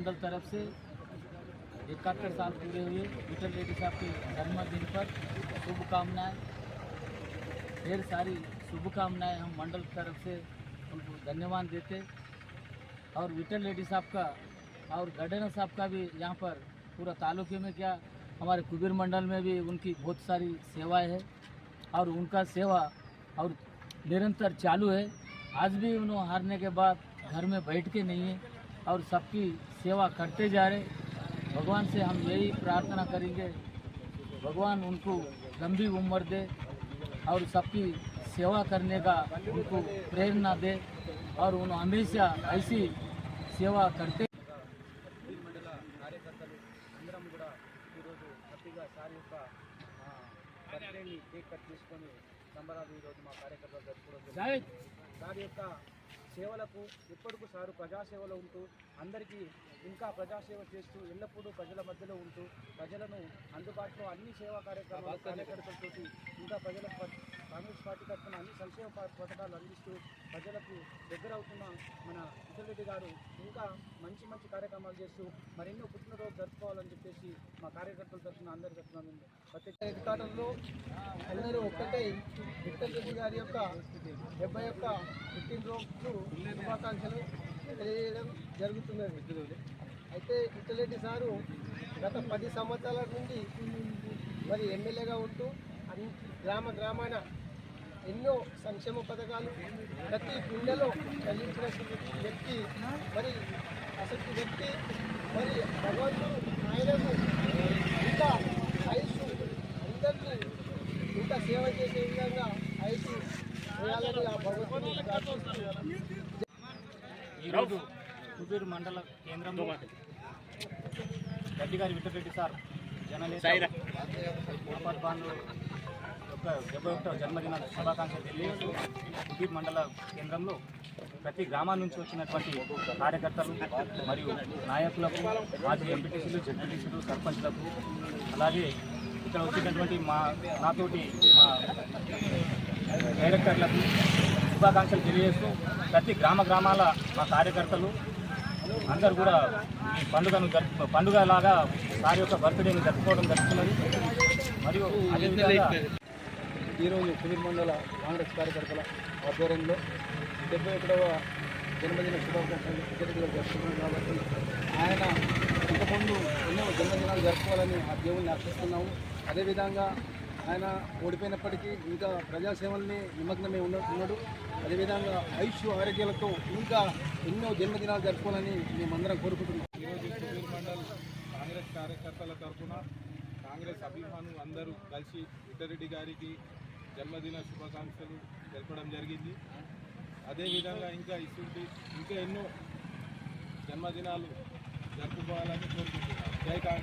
मंडल तरफ से 71 साल पूरे हुए विठल रेड्डी साहब के जन्मदिन पर शुभकामनाएं, ढेर सारी शुभकामनाएं हम मंडल की तरफ से उनको धन्यवाद देते। और विठल रेड्डी साहब का और गडेना साहब का भी यहाँ पर पूरा तालुके में क्या हमारे कुबीर मंडल में भी उनकी बहुत सारी सेवाएं है और उनका सेवा और निरंतर चालू है। आज भी उन्होंने हारने के बाद घर में बैठ के नहीं है और सबकी सेवा करते जा रहे। भगवान से हम यही प्रार्थना करेंगे, भगवान उनको लंबी उम्र दे और सबकी सेवा करने का उनको प्रेरणा दे और उन्होंने हमेशा ऐसी सेवा करते। मंडल कार्यकर्तలు అందరం కూడా ఈరోజు హ్యాపీగా సార్ యొక్క బర్త్డేని కేక్ కట్ చేసుకొని సంబరాలు ఈరోజు మా కార్యకర్తలు జరుపుకోవడం జరిగింది। సార్ యొక్క సేవలకు ఎప్పటికూ సారు ప్రజాసేవలో ఉంటూ అందరికీ ఇంకా ప్రజాసేవ చేస్తూ ఎల్లప్పుడూ ప్రజల మధ్యలో ఉంటూ ప్రజలను అందుబాటులో అన్ని సేవా కార్యకర్తలతో ఇంకా ప్రజల కాంగ్రెస్ పార్టీ తరఫున అన్ని సంక్షేమ పథకాలు అందిస్తూ ప్రజలకు దగ్గర అవుతున్న మన విఠల్ రెడ్డి గారు ఇంకా మంచి మంచి కార్యక్రమాలు చేస్తూ మరెన్నో పుట్టినరోజు జరుపుకోవాలని చెప్పేసి మా కార్యకర్తల తరఫున అందరి తరఫున ప్రత్యేక హెడ్క్వార్టర్లో అందరూ ఒక్కటే విఠల్ రెడ్డి గారి యొక్క 71 పుట్టినరోజు శుభాకాంక్షలు తెలియజేయడం జరుగుతున్నది। అయితే విఠల్ రెడ్డి సారు గత 10 సంవత్సరాల నుండి మరి ఎమ్మెల్యేగా ఉంటూ గ్రామాన ఎన్నో సంక్షేమ పథకాలు ప్రతి గుండెలో కలిగించిన వ్యక్తి, మరి అసలు వ్యక్తి మరి భగవంతుడు ఆయనకు ఇంకా ఆయుష్ అందరినీ ఇంకా సేవ చేసే విధంగా ఆయుష్ చేయాలని ఆ భగవంతుడు ప్రార్థిస్తున్నాను। ఈరోజు కుబీర్ మండల కేంద్రంలో రెడ్డి గారి విఠల్ రెడ్డి సార్ జననేత యొక్క 71వ జన్మదిన శుభాకాంక్షలు తెలియజేస్తూ కుబీర్ మండల కేంద్రంలో ప్రతి గ్రామం నుంచి వచ్చినటువంటి కార్యకర్తలు మరియు నాయకులకు, మాజీ ఎంపీటీసీలు, జడ్పీటీసీలు, సర్పంచ్లకు, అలాగే ఇక్కడ వచ్చినటువంటి నాతోటి మా డైరెక్టర్లకు శుభాకాంక్షలు తెలియజేస్తూ ప్రతి గ్రామాల మా కార్యకర్తలు అందరూ కూడా ఈ పండుగలాగా సార్ యొక్క బర్త్డేని జరుపుకోవడం జరుగుతున్నది। మరియు అదేవిధంగా ఈరోజు కుబీర్ మండల కాంగ్రెస్ కార్యకర్తల ఆధ్వర్యంలో 71వ జన్మదిన శుభాకాంక్షలు జరుపుకున్నాం కాబట్టి ఆయన ఇంతకుముందు ఎన్నో జన్మదినాలు జరుపుకోవాలని ఆ దేవుణ్ణి అర్పిస్తున్నాము। అదేవిధంగా ఆయన ఓడిపోయినప్పటికీ ఇంకా ప్రజాసేవల్ని నిమగ్నమై ఉన్నాడు। అదేవిధంగా ఆయుష్ ఆరోగ్యాలతో ఇంకా ఎన్నో జన్మదినాలు జరుపుకోవాలని మేమందరం కోరుకుంటున్నాం। ఈరోజు కుబీర్ మండల్ కాంగ్రెస్ కార్యకర్తల తరఫున కాంగ్రెస్ అభిమానులు అందరూ కలిసి విఠల్ రెడ్డి గారికి జన్మదిన శుభాకాంక్షలు తెలపడం జరిగింది। అదేవిధంగా ఇంకా ఎన్నో జన్మదినాలు జరుపుకోవాలని కోరుకుంటున్నాం। జై కాంగ్రెస్।